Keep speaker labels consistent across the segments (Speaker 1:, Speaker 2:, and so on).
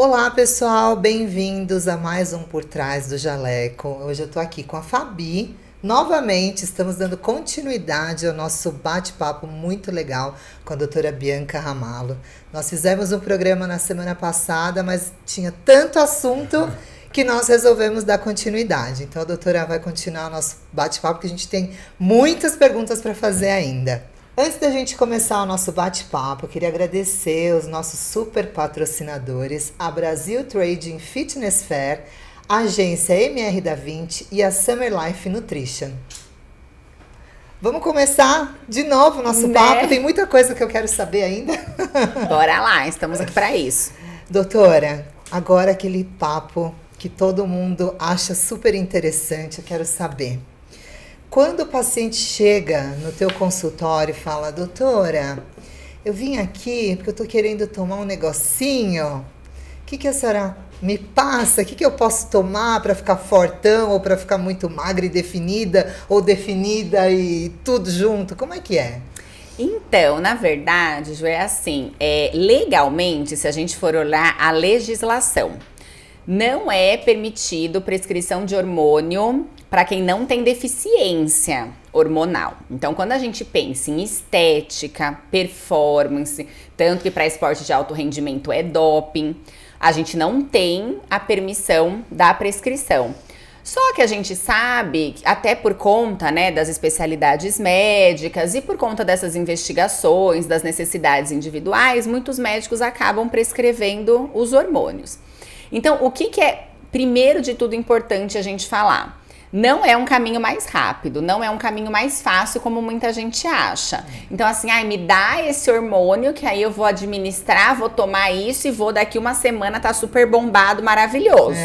Speaker 1: Olá pessoal, bem-vindos a mais um Por Trás do Jaleco. Hoje eu tô aqui com a Fabi. Novamente, estamos dando continuidade ao nosso bate-papo muito legal com a doutora Bianca Ramalho. Nós fizemos um programa na semana passada, mas tinha tanto assunto que nós resolvemos dar continuidade. Então a doutora vai continuar o nosso bate-papo, porque a gente tem muitas perguntas para fazer ainda. Antes da gente começar o nosso bate-papo, eu queria agradecer os nossos super patrocinadores, a Brasil Trading Fitness Fair, a agência MR da 20 e a Summer Life Nutrition. Vamos começar de novo o nosso papo, tem muita coisa que eu quero saber ainda.
Speaker 2: Bora lá, estamos aqui para isso.
Speaker 1: Doutora, agora aquele papo que todo mundo acha super interessante, eu quero saber. Quando o paciente chega no teu consultório e fala, doutora, eu vim aqui porque eu tô querendo tomar um negocinho, o que a senhora me passa? O que eu posso tomar para ficar fortão ou para ficar muito magra e definida, ou definida e tudo junto? Como é que é?
Speaker 2: Então, na verdade, Ju, é assim, legalmente, se a gente for olhar a legislação, não é permitido prescrição de hormônio para quem não tem deficiência hormonal. Então, quando a gente pensa em estética, performance, tanto que para esporte de alto rendimento é doping, a gente não tem a permissão da prescrição. Só que a gente sabe, até por conta, né, das especialidades médicas e por conta dessas investigações, das necessidades individuais, muitos médicos acabam prescrevendo os hormônios. Então, o que é, primeiro de tudo, importante a gente falar? Não é um caminho mais rápido, não é um caminho mais fácil como muita gente acha. Então assim, me dá esse hormônio que aí eu vou administrar, vou tomar isso e vou daqui uma semana tá super bombado, maravilhoso.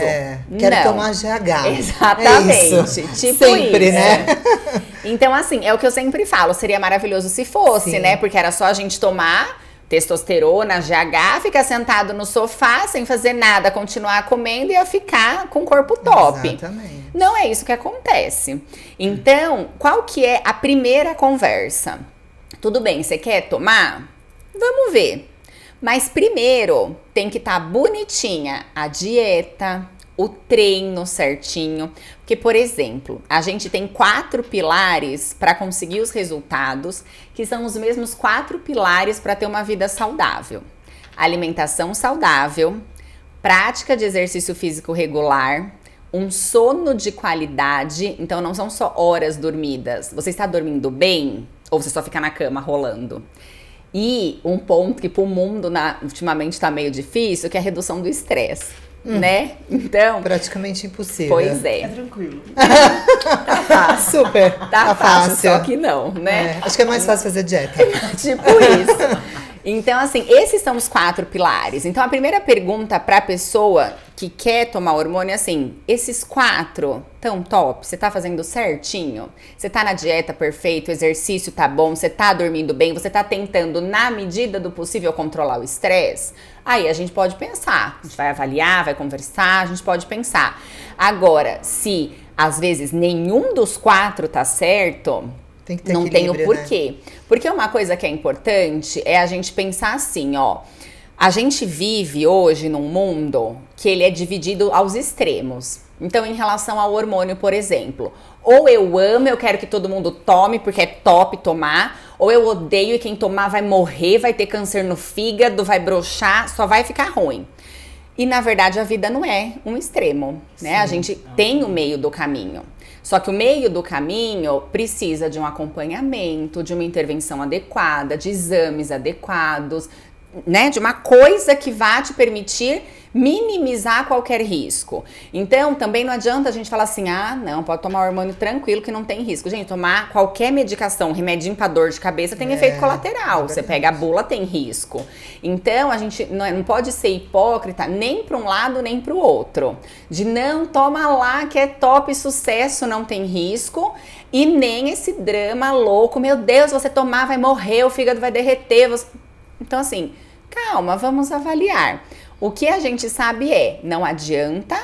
Speaker 1: Quero tomar GH.
Speaker 2: Exatamente, tipo
Speaker 1: sempre,
Speaker 2: isso.
Speaker 1: Né?
Speaker 2: Então assim, é o que eu sempre falo, seria maravilhoso se fosse,
Speaker 1: Sim.
Speaker 2: né? Porque era só a gente tomar testosterona, GH, ficar sentado no sofá sem fazer nada, continuar comendo e ia ficar com o corpo top.
Speaker 1: Exatamente.
Speaker 2: Não é isso que acontece. Então, qual que é a primeira conversa? Tudo bem, você quer tomar? Vamos ver. Mas primeiro tem que estar bonitinha a dieta, o treino certinho. Porque, por exemplo, a gente tem 4 pilares para conseguir os resultados, que são os mesmos 4 pilares para ter uma vida saudável. Alimentação saudável, prática de exercício físico regular, um sono de qualidade, então não são só horas dormidas. Você está dormindo bem ou você só fica na cama rolando? E um ponto que para o mundo ultimamente está meio difícil, que é a redução do estresse. Né? Então,
Speaker 1: praticamente impossível.
Speaker 2: Pois é.
Speaker 3: É tranquilo.
Speaker 2: Tá fácil.
Speaker 1: Super.
Speaker 2: Tá fácil, só que não, né?
Speaker 1: Acho que é mais fácil fazer dieta.
Speaker 2: Tipo isso. Então, assim, esses são os 4 pilares. Então, a primeira pergunta pra pessoa que quer tomar hormônio é assim, esses 4 tão top? Você tá fazendo certinho? Você tá na dieta perfeita, o exercício tá bom, você tá dormindo bem, você tá tentando, na medida do possível, controlar o estresse? Aí a gente pode pensar, a gente vai avaliar, vai conversar, a gente pode pensar. Agora, se às vezes nenhum dos 4 tá certo,
Speaker 1: tem que ter
Speaker 2: não tem o
Speaker 1: né?
Speaker 2: porquê. Porque uma coisa que é importante é a gente pensar assim, ó. A gente vive hoje num mundo que ele é dividido aos extremos. Então, em relação ao hormônio, por exemplo, ou eu amo, eu quero que todo mundo tome porque é top tomar, ou eu odeio e quem tomar vai morrer, vai ter câncer no fígado, vai broxar, só vai ficar ruim. E, na verdade, a vida não é um extremo, né? Sim. A gente tem o meio do caminho. Só que o meio do caminho precisa de um acompanhamento, de uma intervenção adequada, de exames adequados, né? De uma coisa que vá te permitir minimizar qualquer risco. Então, também não adianta a gente falar assim, não, pode tomar hormônio tranquilo que não tem risco. Gente, tomar qualquer medicação, remedinho pra dor de cabeça tem efeito colateral. Você pega a bula, tem risco. Então, a gente não pode ser hipócrita nem para um lado nem para o outro. De não, toma lá que é top, sucesso, não tem risco. E nem esse drama louco, meu Deus, você tomar vai morrer, o fígado vai derreter. Então, assim, calma, vamos avaliar. O que a gente sabe não adianta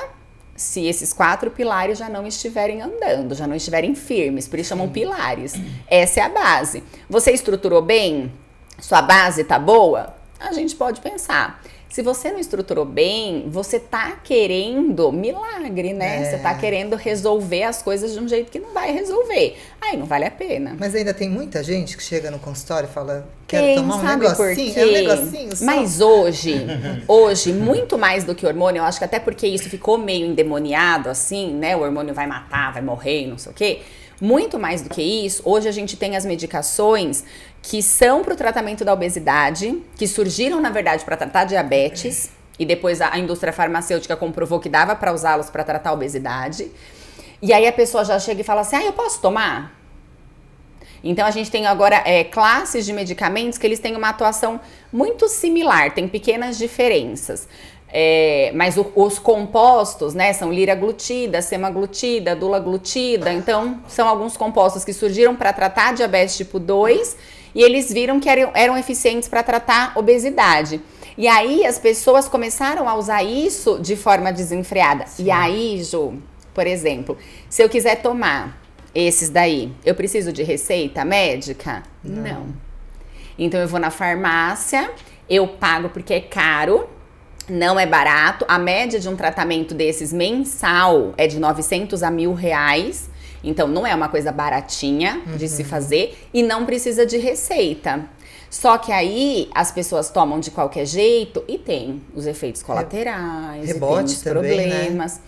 Speaker 2: se esses 4 pilares já não estiverem andando, já não estiverem firmes, por isso chamam pilares. Essa é a base. Você estruturou bem? Sua base tá boa? A gente pode pensar. Se você não estruturou bem, você tá querendo milagre, né? Você tá querendo resolver as coisas de um jeito que não vai resolver. Aí não vale a pena.
Speaker 1: Mas ainda tem muita gente que chega no consultório e fala, quero
Speaker 2: Tem,
Speaker 1: tomar um
Speaker 2: sabe
Speaker 1: negocinho.
Speaker 2: por quê?
Speaker 1: É um negocinho só.
Speaker 2: Mas hoje, muito mais do que hormônio, eu acho que até porque isso ficou meio endemoniado, assim, né? O hormônio vai matar, vai morrer, não sei o quê. Muito mais do que isso, hoje a gente tem as medicações que são para o tratamento da obesidade, que surgiram, na verdade, para tratar diabetes, e depois a indústria farmacêutica comprovou que dava para usá-los para tratar a obesidade. E aí a pessoa já chega e fala assim, eu posso tomar? Então a gente tem agora classes de medicamentos que eles têm uma atuação muito similar, tem pequenas diferenças. Mas os compostos, né, são liraglutida, semaglutida, dulaglutida, então são alguns compostos que surgiram para tratar diabetes tipo 2 e eles viram que eram eficientes para tratar obesidade. E aí as pessoas começaram a usar isso de forma desenfreada. Sim. E aí, Ju, por exemplo, se eu quiser tomar esses daí, eu preciso de receita médica? Não. Então eu vou na farmácia, eu pago porque é caro, não é barato. A média de um tratamento desses mensal é de 900 a R$1.000. Então não é uma coisa baratinha de se fazer e não precisa de receita. Só que aí as pessoas tomam de qualquer jeito e tem os efeitos colaterais,
Speaker 1: rebote
Speaker 2: e tem os
Speaker 1: também,
Speaker 2: problemas.
Speaker 1: Né?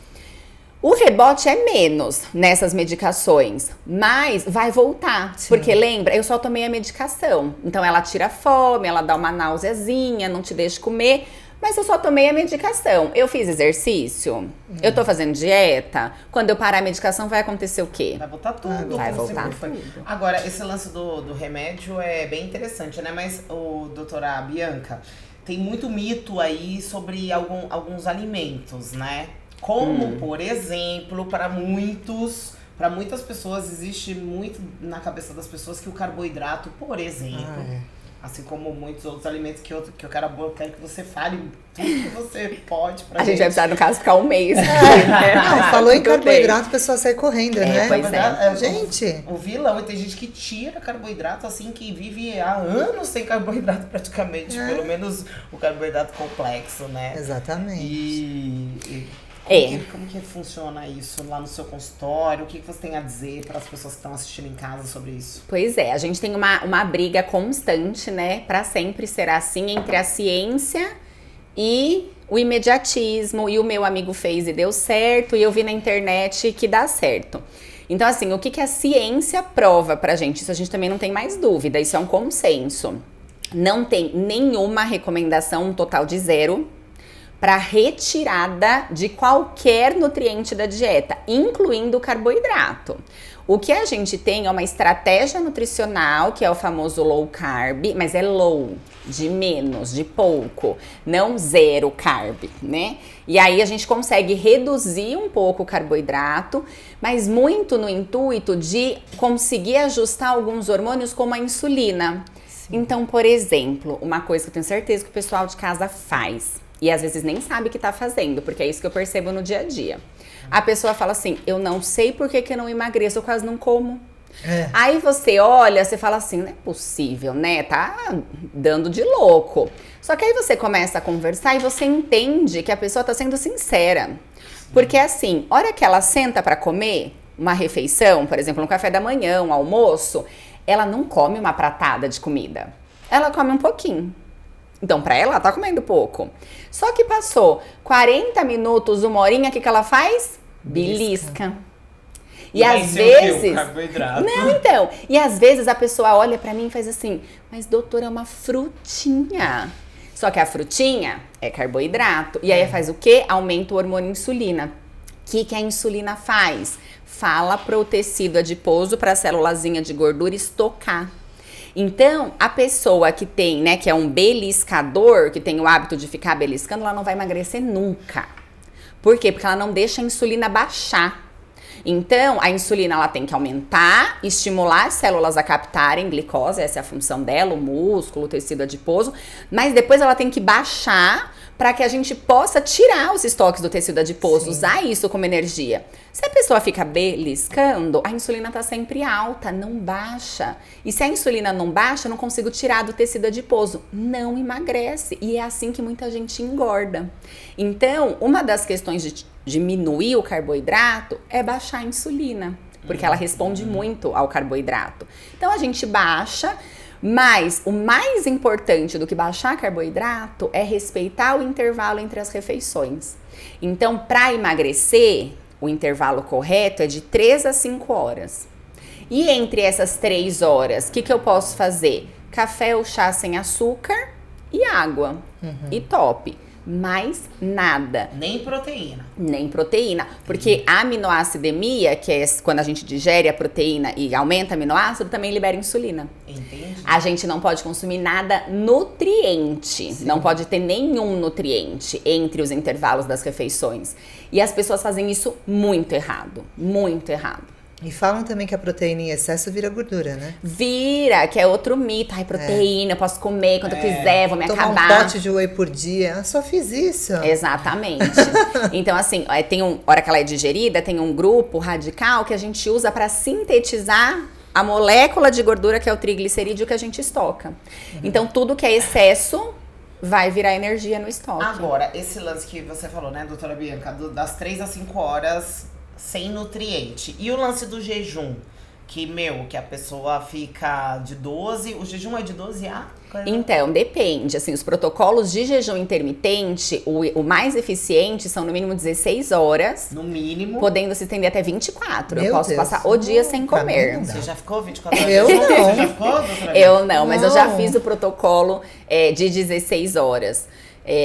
Speaker 2: O rebote é menos nessas medicações, mas vai voltar. Sim. Porque lembra, eu só tomei a medicação. Então ela tira a fome, ela dá uma náuseazinha, não te deixa comer. Mas eu só tomei a medicação. Eu fiz exercício? Eu tô fazendo dieta? Quando eu parar a medicação, vai acontecer o quê?
Speaker 3: Vai voltar tudo.
Speaker 2: Vai voltar tudo.
Speaker 3: Agora, esse lance do remédio é bem interessante, né? Mas, doutora Bianca, tem muito mito aí sobre alguns alimentos, né? Como, por exemplo, para muitas pessoas, existe muito na cabeça das pessoas que o carboidrato, por exemplo... Assim como muitos outros alimentos que eu quero que você fale tudo que você pode pra gente.
Speaker 2: A gente vai precisar, no caso, ficar um mês.
Speaker 1: Não, falou em carboidrato, a pessoa sai correndo, né?
Speaker 2: Pois é.
Speaker 1: Gente.
Speaker 3: O vilão, e tem gente que tira carboidrato, assim, que vive há anos sem carboidrato praticamente. Pelo menos o carboidrato complexo, né?
Speaker 1: Exatamente.
Speaker 3: Como que funciona isso lá no seu consultório? O que você tem a dizer para as pessoas que estão assistindo em casa sobre isso?
Speaker 2: Pois é, a gente tem uma briga constante, né? Para sempre ser assim, entre a ciência e o imediatismo. E o meu amigo fez e deu certo, e eu vi na internet que dá certo. Então, assim, o que a ciência prova pra gente? Isso a gente também não tem mais dúvida, isso é um consenso. Não tem nenhuma recomendação, um total de 0, para retirada de qualquer nutriente da dieta, incluindo o carboidrato. O que a gente tem é uma estratégia nutricional, que é o famoso low carb, mas é low, de menos, de pouco, não 0 carb, né? E aí a gente consegue reduzir um pouco o carboidrato, mas muito no intuito de conseguir ajustar alguns hormônios como a insulina. Sim. Então, por exemplo, uma coisa que eu tenho certeza que o pessoal de casa faz, e às vezes nem sabe que tá fazendo, porque é isso que eu percebo no dia a dia. A pessoa fala assim, eu não sei por que eu não emagreço, eu quase não como. Aí você olha, você fala assim, não é possível, né? Tá dando de louco. Só que aí você começa a conversar e você entende que a pessoa tá sendo sincera. Porque assim, hora que ela senta pra comer uma refeição, por exemplo, um café da manhã, um almoço, ela não come uma pratada de comida. Ela come um pouquinho. Então, pra ela, ela tá comendo pouco. Só que passou 40 minutos, 1 horinha, o que ela faz? Belisca. E às vezes...
Speaker 3: carboidrato.
Speaker 2: Não, então. E às vezes a pessoa olha pra mim e faz assim, mas doutora, é uma frutinha. Só que a frutinha é carboidrato. E aí faz o quê? Aumenta o hormônio insulina. O que a insulina faz? Fala pro tecido adiposo, pra célulazinha de gordura estocar. Então, a pessoa que tem, né, que é um beliscador, que tem o hábito de ficar beliscando, ela não vai emagrecer nunca. Por quê? Porque ela não deixa a insulina baixar. Então, a insulina ela tem que aumentar, estimular as células a captarem glicose, essa é a função dela, o músculo, o tecido adiposo, mas depois ela tem que baixar para que a gente possa tirar os estoques do tecido adiposo,
Speaker 1: Sim.
Speaker 2: usar isso como energia. Se a pessoa fica beliscando, a insulina tá sempre alta, não baixa. E se a insulina não baixa, eu não consigo tirar do tecido adiposo, não emagrece. E é assim que muita gente engorda. Então, uma das questões de diminuir o carboidrato é baixar a insulina, porque ela responde muito ao carboidrato. Então, a gente baixa. Mas o mais importante do que baixar carboidrato é respeitar o intervalo entre as refeições. Então, para emagrecer, o intervalo correto é de 3 a 5 horas. E entre essas 3 horas, o que eu posso fazer? Café ou chá sem açúcar e água. E top. Mais nada.
Speaker 3: Nem proteína.
Speaker 2: Nem proteína. Porque a aminoacidemia, que é quando a gente digere a proteína e aumenta aminoácido, também libera insulina.
Speaker 3: Entendi.
Speaker 2: A gente não pode consumir nada nutriente. Sim. Não pode ter nenhum nutriente entre os intervalos das refeições. E as pessoas fazem isso muito errado. Muito errado.
Speaker 1: E falam também que a proteína em excesso vira gordura, né?
Speaker 2: Vira, que é outro mito. Ai, proteína, eu posso comer quando eu quiser, vou me
Speaker 1: Tomar
Speaker 2: acabar.
Speaker 1: um pote de whey por dia. Eu só fiz isso.
Speaker 2: Exatamente. Então, assim, hora que ela é digerida, tem um grupo radical que a gente usa para sintetizar a molécula de gordura, que é o triglicerídeo, que a gente estoca. Então, tudo que é excesso vai virar energia no estoque.
Speaker 3: Agora, esse lance que você falou, né, doutora Bianca, das 3 a 5 horas sem nutriente. E o lance do jejum? Que a pessoa fica de 12, o jejum é de 12 a?
Speaker 2: Então, depende, assim, os protocolos de jejum intermitente, o mais eficiente são no mínimo 16 horas.
Speaker 3: No mínimo.
Speaker 2: Podendo se estender até 24.
Speaker 1: Meu
Speaker 2: eu posso
Speaker 1: Deus.
Speaker 2: passar o dia sem
Speaker 1: Pra mim
Speaker 2: comer.
Speaker 1: não dá.
Speaker 3: Você já ficou 24 horas?
Speaker 1: Eu não.
Speaker 3: Você já ficou, doutora Bianca?
Speaker 2: Eu não, mas eu já
Speaker 1: Não.
Speaker 2: fiz o protocolo de 16 horas.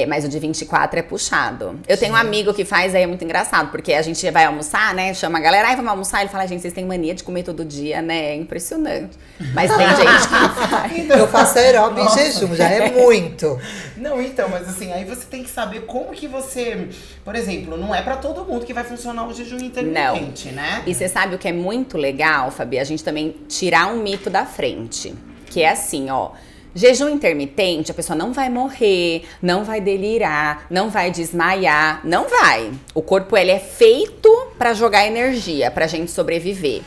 Speaker 2: Mas o de 24 é puxado. Eu tenho um amigo que faz, aí é muito engraçado, porque a gente vai almoçar, né? Chama a galera, vamos almoçar. Ele fala, gente, vocês têm mania de comer todo dia, né? É impressionante. Mas tem gente que faz.
Speaker 1: Eu faço aeróbio em
Speaker 3: Nossa.
Speaker 1: jejum, já é muito.
Speaker 3: Não, então, mas assim, aí você tem que saber como que você... Por exemplo, não é pra todo mundo que vai funcionar o jejum intermitente, né?
Speaker 2: E você sabe o que é muito legal, Fabi? A gente também tirar um mito da frente. Que é assim, ó. Jejum intermitente, a pessoa não vai morrer, não vai delirar, não vai desmaiar, não vai. O corpo, ele é feito pra jogar energia, pra gente sobreviver.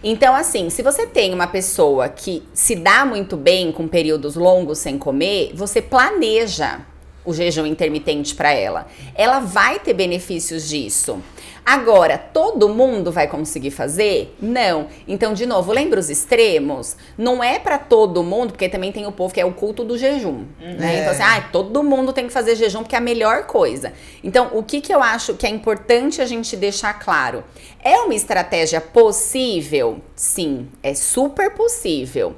Speaker 2: Então, assim, se você tem uma pessoa que se dá muito bem com períodos longos sem comer, você planeja o jejum intermitente pra ela. Ela vai ter benefícios disso. Agora, todo mundo vai conseguir fazer? Não. Então, de novo, lembra os extremos? Não é pra todo mundo, porque também tem o povo que é o culto do jejum, né? Então, assim, todo mundo tem que fazer jejum porque é a melhor coisa. Então, o que eu acho que é importante a gente deixar claro? É uma estratégia possível? Sim, é super possível.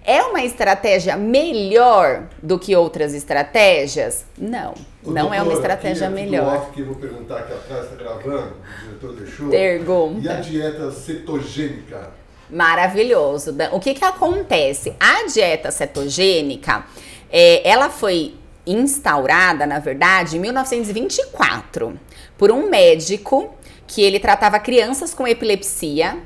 Speaker 2: É uma estratégia melhor do que outras estratégias? Não. Não é uma estratégia melhor.
Speaker 4: Off que eu vou perguntar aqui atrás, tá gravando, o diretor deixou.
Speaker 2: Pergunta.
Speaker 4: E a dieta cetogênica?
Speaker 2: Maravilhoso. O que acontece? A dieta cetogênica, ela foi instaurada, na verdade, em 1924, por um médico que ele tratava crianças com epilepsia.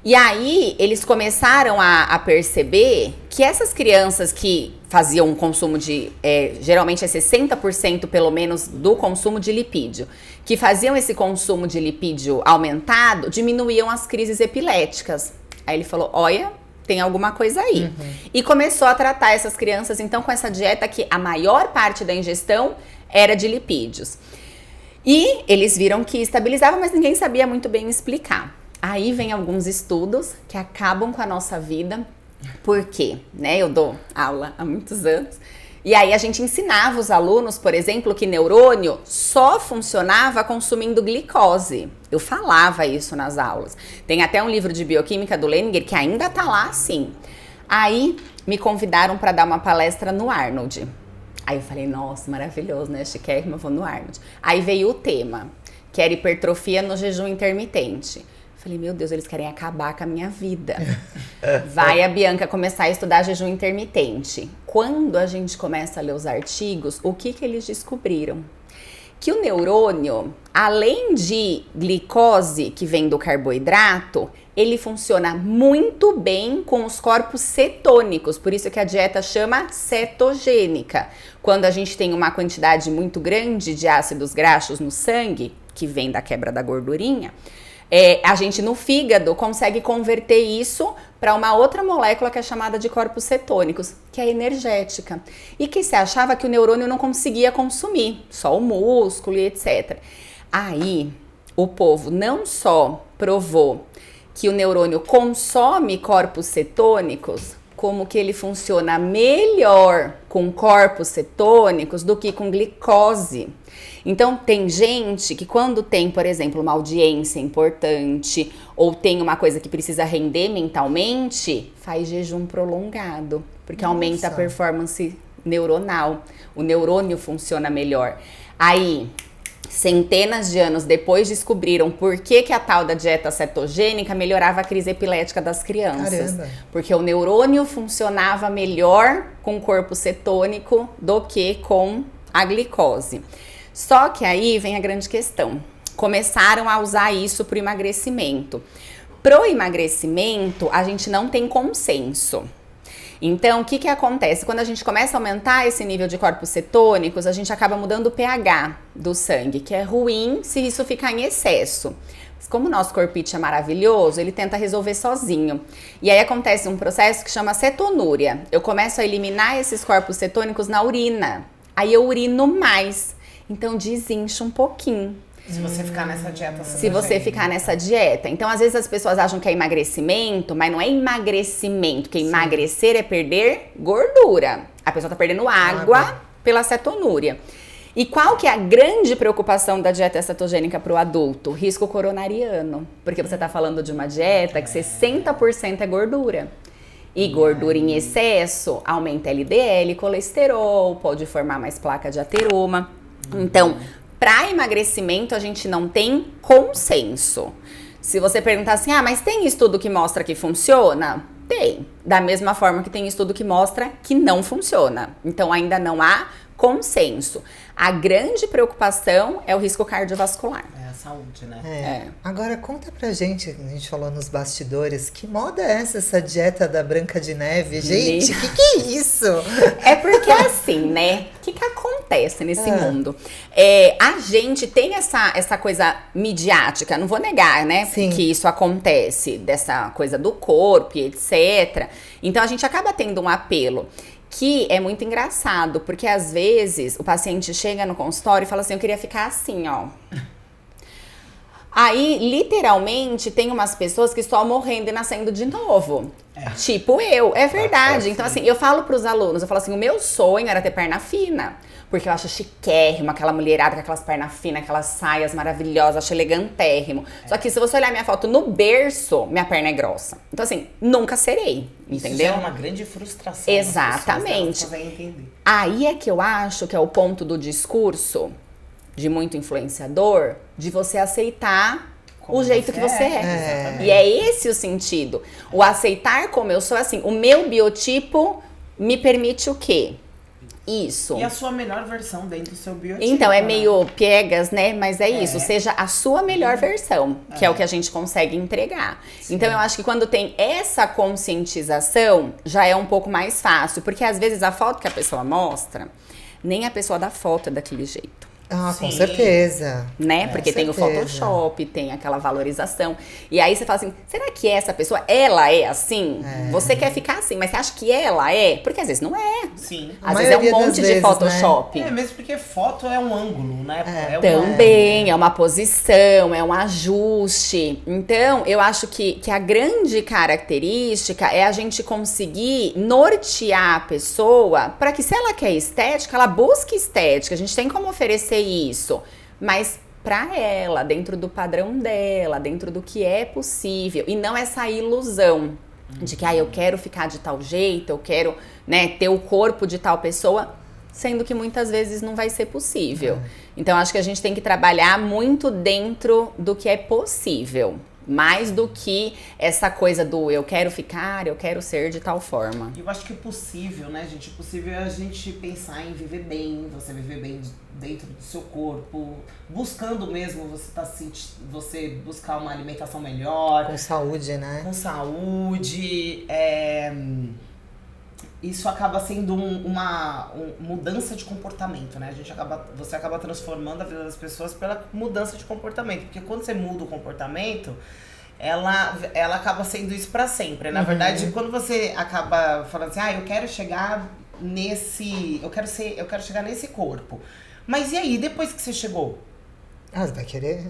Speaker 2: E aí, eles começaram a perceber que essas crianças que faziam um consumo de, geralmente é 60% pelo menos do consumo de lipídio, que faziam esse consumo de lipídio aumentado, diminuíam as crises epiléticas. Aí ele falou, olha, tem alguma coisa aí. E começou a tratar essas crianças, então, com essa dieta que a maior parte da ingestão era de lipídios. E eles viram que estabilizava, mas ninguém sabia muito bem explicar. Aí vem alguns estudos que acabam com a nossa vida. Por quê? Né? Eu dou aula há muitos anos. E aí a gente ensinava os alunos, por exemplo, que neurônio só funcionava consumindo glicose. Eu falava isso nas aulas. Tem até um livro de bioquímica do Leninger que ainda tá lá assim. Aí me convidaram para dar uma palestra no Arnold. Aí eu falei, nossa, maravilhoso, né? Chiquérrimo, eu vou no Arnold. Aí veio o tema, que era hipertrofia no jejum intermitente. Falei, meu Deus, eles querem acabar com a minha vida. Vai a Bianca começar a estudar jejum intermitente. Quando a gente começa a ler os artigos, o que eles descobriram? que o neurônio, além de glicose que vem do carboidrato, ele funciona muito bem com os corpos cetônicos, por isso que a dieta chama cetogênica. Quando a gente tem uma quantidade muito grande de ácidos graxos no sangue, que vem da quebra da gordurinha, a gente no fígado consegue converter isso para uma outra molécula que é chamada de corpos cetônicos, que é energética. E que se achava que o neurônio não conseguia consumir, só o músculo e etc. Aí, o povo não só provou que o neurônio consome corpos cetônicos, como que ele funciona melhor com corpos cetônicos do que com glicose. Então, tem gente que quando tem, por exemplo, uma audiência importante ou tem uma coisa que precisa render mentalmente, faz jejum prolongado, porque aumenta a performance neuronal. O neurônio funciona melhor. Aí, centenas de anos depois descobriram por que a tal da dieta cetogênica melhorava a crise epilética das crianças.
Speaker 1: Caramba.
Speaker 2: Porque o neurônio funcionava melhor com o corpo cetônico do que com a glicose. Só que aí vem a grande questão. Começaram a usar isso para o emagrecimento. Pro emagrecimento, a gente não tem consenso. Então, o que acontece? Quando a gente começa a aumentar esse nível de corpos cetônicos, a gente acaba mudando o pH do sangue, que é ruim se isso ficar em excesso. Mas como o nosso corpite é maravilhoso, ele tenta resolver sozinho. E aí acontece um processo que chama cetonúria. Eu começo a eliminar esses corpos cetônicos na urina. Aí eu urino mais. Então desincha um pouquinho.
Speaker 3: Se você ficar nessa dieta
Speaker 2: Se você ficar nessa dieta. Então, às vezes as pessoas acham que é emagrecimento, mas não é emagrecimento, porque emagrecer é perder gordura. A pessoa tá perdendo água pela cetonúria. E qual que é a grande preocupação da dieta cetogênica para o adulto? Risco coronariano. Porque você tá falando de uma dieta que 60% é gordura. E gordura em excesso aumenta LDL, colesterol, pode formar mais placa de ateroma. Então, para emagrecimento, a gente não tem consenso. Se você perguntar assim, mas tem estudo que mostra que funciona? Tem. Da mesma forma que tem estudo que mostra que não funciona. Então, ainda não há consenso. A grande preocupação é o risco cardiovascular.
Speaker 3: É a saúde, né?
Speaker 1: Agora, conta pra gente, a gente falou nos bastidores, que moda é essa dieta da Branca de Neve? Gente, o que é isso?
Speaker 2: É porque assim, né? O que acontece nesse mundo? A gente tem essa coisa midiática, não vou negar, né?
Speaker 1: Sim.
Speaker 2: Que isso acontece, dessa coisa do corpo e etc. Então, a gente acaba tendo um apelo. Que é muito engraçado, porque às vezes o paciente chega no consultório e fala assim, eu queria ficar assim, ó. Aí, literalmente, tem umas pessoas que estão morrendo e nascendo de novo. Tipo eu, é verdade. Então, assim, eu falo pros alunos, eu falo assim, o meu sonho era ter perna fina. Porque eu acho chiquérrimo, aquela mulherada com aquelas pernas finas, aquelas saias maravilhosas, acho elegantérrimo. Só que se você olhar minha foto no berço, minha perna é grossa. Então, assim, nunca serei, entendeu?
Speaker 3: Isso é uma grande frustração.
Speaker 2: Exatamente. Aí é que eu acho que é o ponto do discurso de muito influenciador, de você aceitar
Speaker 3: Como
Speaker 2: o jeito que você
Speaker 3: é.
Speaker 2: E é esse o sentido. O aceitar como eu sou, assim, o meu biotipo me permite o quê? Isso.
Speaker 3: E a sua melhor versão dentro do seu biotipo.
Speaker 2: Então, é meio piegas, né? Mas é isso. Seja a sua melhor versão, que é o que a gente consegue entregar.
Speaker 3: Sim.
Speaker 2: Então, eu acho que quando tem essa conscientização, já é um pouco mais fácil. Porque, às vezes, a foto que a pessoa mostra, nem a pessoa da foto é daquele jeito.
Speaker 1: Com
Speaker 3: Sim.
Speaker 2: Né?
Speaker 1: certeza.
Speaker 2: Porque tem o
Speaker 1: certeza.
Speaker 2: Photoshop, tem aquela valorização. E aí você fala assim, será que essa pessoa, ela é assim? Você quer ficar assim, mas você acha que ela é? Porque às vezes não é.
Speaker 3: Sim.
Speaker 2: Às vezes é um
Speaker 1: maioria das
Speaker 2: monte de
Speaker 1: vezes,
Speaker 2: Photoshop.
Speaker 3: É, mesmo porque foto é um ângulo, né?
Speaker 2: Também, é uma posição, é um ajuste. Então, eu acho que a grande característica é a gente conseguir nortear a pessoa para que, se ela quer estética, ela busque estética. A gente tem como oferecer isso, mas para ela, dentro do padrão dela, dentro do que é possível, e não essa ilusão de que eu quero ficar de tal jeito, eu quero, né, ter o corpo de tal pessoa, sendo que muitas vezes não vai ser possível. Então, acho que a gente tem que trabalhar muito dentro do que é possível. Mais do que essa coisa do eu quero ficar, eu quero ser de tal forma.
Speaker 3: Eu acho que é possível, né, gente? É possível a gente pensar em viver bem, você viver bem dentro do seu corpo, buscando mesmo você buscar uma alimentação melhor.
Speaker 1: Com saúde, né?
Speaker 3: Com saúde. Isso acaba sendo uma mudança de comportamento, né? Você acaba transformando a vida das pessoas pela mudança de comportamento. Porque quando você muda o comportamento, ela acaba sendo isso pra sempre. Na verdade, quando você acaba falando assim, eu quero chegar nesse. Eu quero chegar nesse corpo. Mas e aí, depois que você chegou?
Speaker 1: Você vai querer.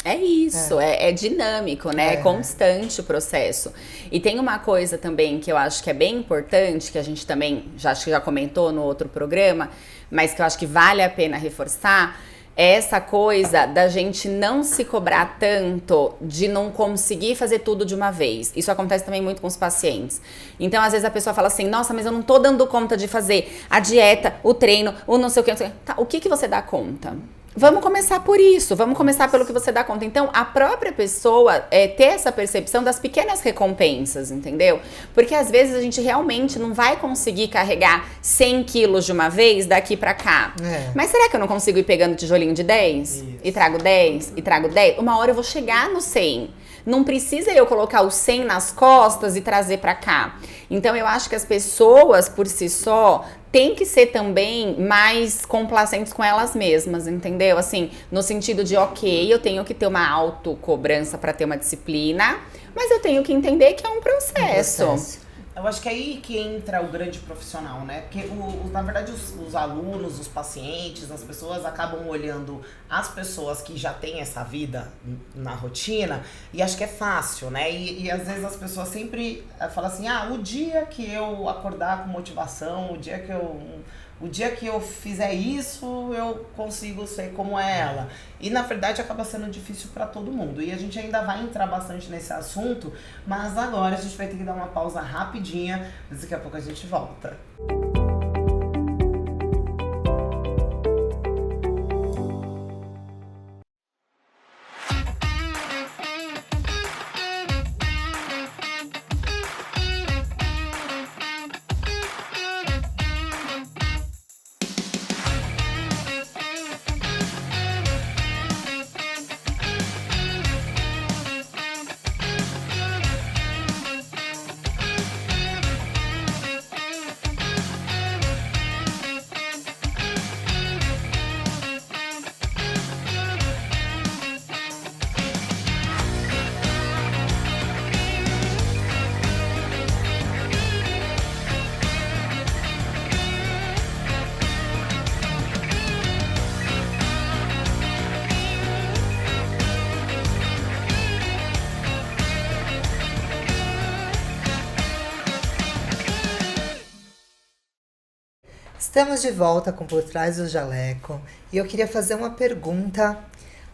Speaker 2: É isso, é dinâmico, né? É constante o processo. E tem uma coisa também que eu acho que é bem importante, que a gente também acho que já comentou no outro programa, mas que eu acho que vale a pena reforçar, é essa coisa da gente não se cobrar tanto de não conseguir fazer tudo de uma vez. Isso acontece também muito com os pacientes. Então, às vezes a pessoa fala assim, nossa, mas eu não tô dando conta de fazer a dieta, o treino, o não sei o que, não sei o que. Tá, o que você dá conta? Vamos começar por isso, vamos começar pelo que você dá conta. Então, a própria pessoa ter essa percepção das pequenas recompensas, entendeu? Porque às vezes a gente realmente não vai conseguir carregar 100 quilos de uma vez daqui pra cá. Mas será que eu não consigo ir pegando tijolinho de 10? Isso. E trago 10? E trago 10? Uma hora eu vou chegar no 100. Não precisa eu colocar o 100 nas costas e trazer pra cá. Então, eu acho que as pessoas, por si só, têm que ser também mais complacentes com elas mesmas, entendeu? Assim, no sentido de, ok, eu tenho que ter uma autocobrança pra ter uma disciplina, mas eu tenho que entender que é um processo.
Speaker 3: Eu acho que é aí que entra o grande profissional, né? Porque, na verdade, os alunos, os pacientes, as pessoas acabam olhando as pessoas que já têm essa vida na rotina e acho que é fácil, né? E às vezes as pessoas sempre falam assim, o dia que eu acordar com motivação, o dia que eu fizer isso, eu consigo ser como ela. E, na verdade, acaba sendo difícil para todo mundo. E a gente ainda vai entrar bastante nesse assunto, mas agora a gente vai ter que dar uma pausa rapidinha, mas daqui a pouco a gente volta. Estamos de volta com Por Trás do Jaleco e eu queria fazer uma pergunta.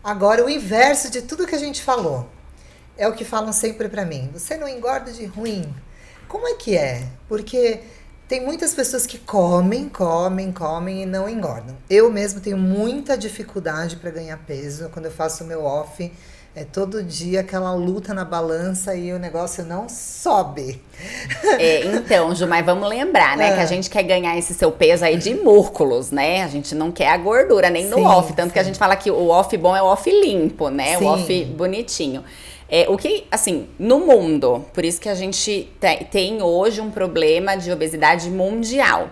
Speaker 3: Agora, o inverso de tudo que a gente falou. É o que falam sempre pra mim. Você não engorda de ruim? Como é que é? Porque tem muitas pessoas que comem e não engordam. Eu mesmo tenho muita dificuldade para ganhar peso. Quando eu faço o meu off, é todo dia aquela luta na balança e o negócio não sobe.
Speaker 2: Então, Ju, mas vamos lembrar, né? Que a gente quer ganhar esse seu peso aí de músculos, né? A gente não quer a gordura nem no off. Tanto que a gente fala que o off bom é o off limpo, né?
Speaker 1: Sim.
Speaker 2: O off bonitinho. O que, assim, no mundo, por isso que a gente tem hoje um problema de obesidade mundial.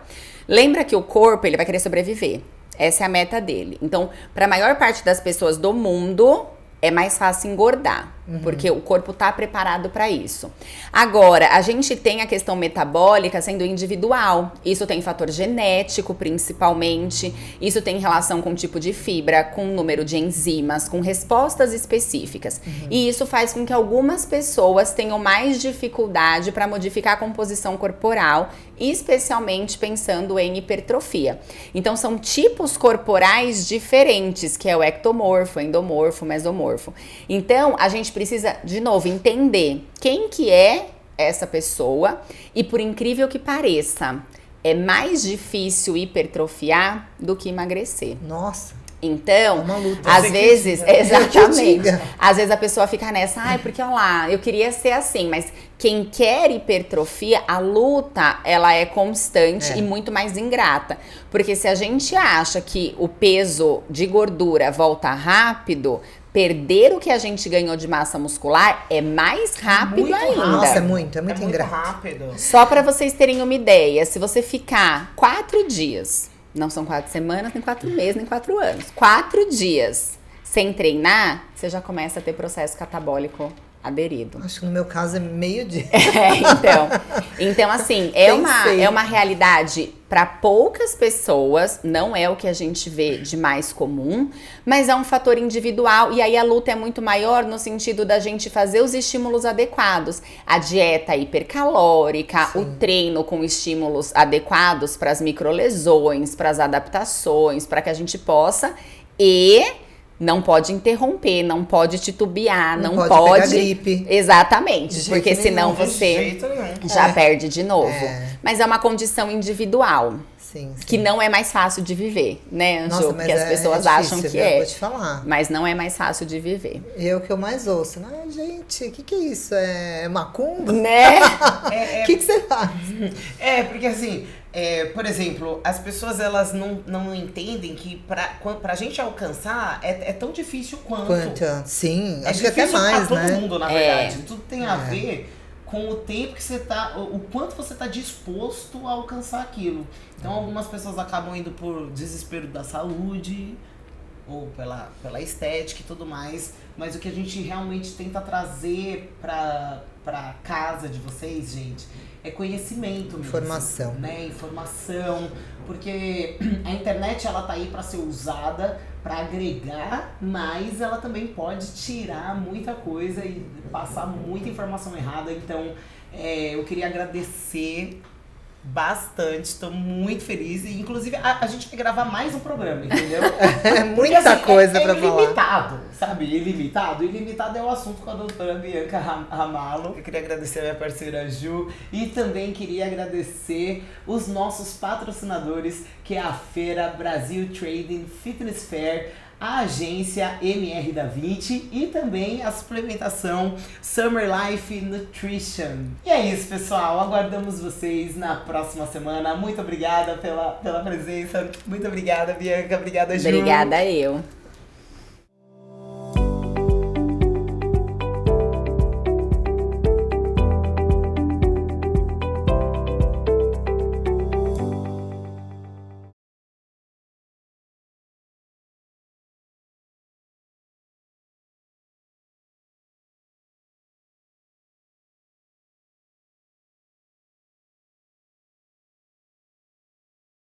Speaker 2: Lembra que o corpo, ele vai querer sobreviver. Essa é a meta dele. Então, para a maior parte das pessoas do mundo, é mais fácil engordar, porque o corpo tá preparado para isso. Agora, a gente tem a questão metabólica sendo individual. Isso tem fator genético, principalmente. Isso tem relação com o tipo de fibra, com o número de enzimas, com respostas específicas. E isso faz com que algumas pessoas tenham mais dificuldade para modificar a composição corporal, especialmente pensando em hipertrofia. Então, são tipos corporais diferentes, que é o ectomorfo, endomorfo, mesomorfo. Então, a gente precisa, de novo, entender quem que é essa pessoa e, por incrível que pareça, é mais difícil hipertrofiar do que emagrecer.
Speaker 1: Nossa.
Speaker 2: Então,
Speaker 1: Uma luta.
Speaker 2: às
Speaker 3: Você que
Speaker 2: vezes,
Speaker 3: diga.
Speaker 2: exatamente.
Speaker 1: diga.
Speaker 2: Às vezes a pessoa fica nessa, ai, porque olha lá, eu queria ser assim, mas quem quer hipertrofia, a luta, ela é constante e muito mais ingrata. Porque se a gente acha que o peso de gordura volta rápido, perder o que a gente ganhou de massa muscular é mais rápido
Speaker 3: Muito
Speaker 2: ainda.
Speaker 3: rápido.
Speaker 1: Nossa, é muito ingrato.
Speaker 3: rápido.
Speaker 2: Só pra vocês terem uma ideia, se você ficar 4 dias, não são 4 semanas, nem 4 meses, nem 4 anos, 4 dias sem treinar, você já começa a ter processo catabólico aderido.
Speaker 1: Acho que no meu caso é meio dia.
Speaker 2: Então assim,
Speaker 1: Pensei.
Speaker 2: é uma realidade para poucas pessoas, não é o que a gente vê de mais comum, mas é um fator individual e aí a luta é muito maior no sentido da gente fazer os estímulos adequados. A dieta hipercalórica, o treino com estímulos adequados para as microlesões, para as adaptações, para que a gente possa não pode interromper, não pode titubear, não pode
Speaker 1: pegar gripe.
Speaker 2: Exatamente,
Speaker 1: De
Speaker 2: porque
Speaker 1: jeito
Speaker 2: senão
Speaker 1: nenhum,
Speaker 3: De
Speaker 2: você
Speaker 3: jeito nenhum.
Speaker 2: já perde de novo.
Speaker 1: É.
Speaker 2: Mas é uma condição individual,
Speaker 1: Sim, sim.
Speaker 2: que não é mais fácil de viver, né, Anjo?
Speaker 1: Nossa,
Speaker 2: Porque
Speaker 1: mas
Speaker 2: as pessoas
Speaker 1: é
Speaker 2: acham
Speaker 1: difícil,
Speaker 2: que
Speaker 1: viu?
Speaker 2: é.
Speaker 1: Vou te falar.
Speaker 2: Mas não é mais fácil de viver.
Speaker 1: E é o que eu mais ouço. Ai, gente, o que é isso? É macumba?
Speaker 2: Né?
Speaker 1: O que você faz?
Speaker 3: Porque assim, por exemplo, as pessoas elas não entendem que pra gente alcançar é tão difícil quanto.
Speaker 1: Sim,
Speaker 3: É
Speaker 1: acho que até
Speaker 3: difícil
Speaker 1: mais,
Speaker 3: pra todo
Speaker 1: né?
Speaker 3: mundo, na verdade. Tudo tem a ver com o tempo que você tá, o quanto você tá disposto a alcançar aquilo. Então algumas pessoas acabam indo por desespero da saúde ou pela estética e tudo mais, mas o que a gente realmente tenta trazer pra casa de vocês, gente, é conhecimento mesmo,
Speaker 1: Informação.
Speaker 3: né? Informação, porque a internet ela tá aí para ser usada para agregar, mas ela também pode tirar muita coisa e passar muita informação errada. Então, eu queria agradecer bastante, estou muito feliz. E, inclusive, a gente vai gravar mais um programa, entendeu?
Speaker 1: É muita coisa pra falar.
Speaker 3: Ilimitado, sabe? Ilimitado. Ilimitado é o assunto com a doutora Bianca Ramalo. Eu queria agradecer a minha parceira Ju e também queria agradecer os nossos patrocinadores, que é a Feira Brasil Trading Fitness Fair, a agência MR da Vinci e também a suplementação Summer Life Nutrition. E é isso, pessoal. Aguardamos vocês na próxima semana. Muito obrigada pela presença. Muito obrigada, Bianca. Obrigada, Ju.
Speaker 2: Obrigada eu.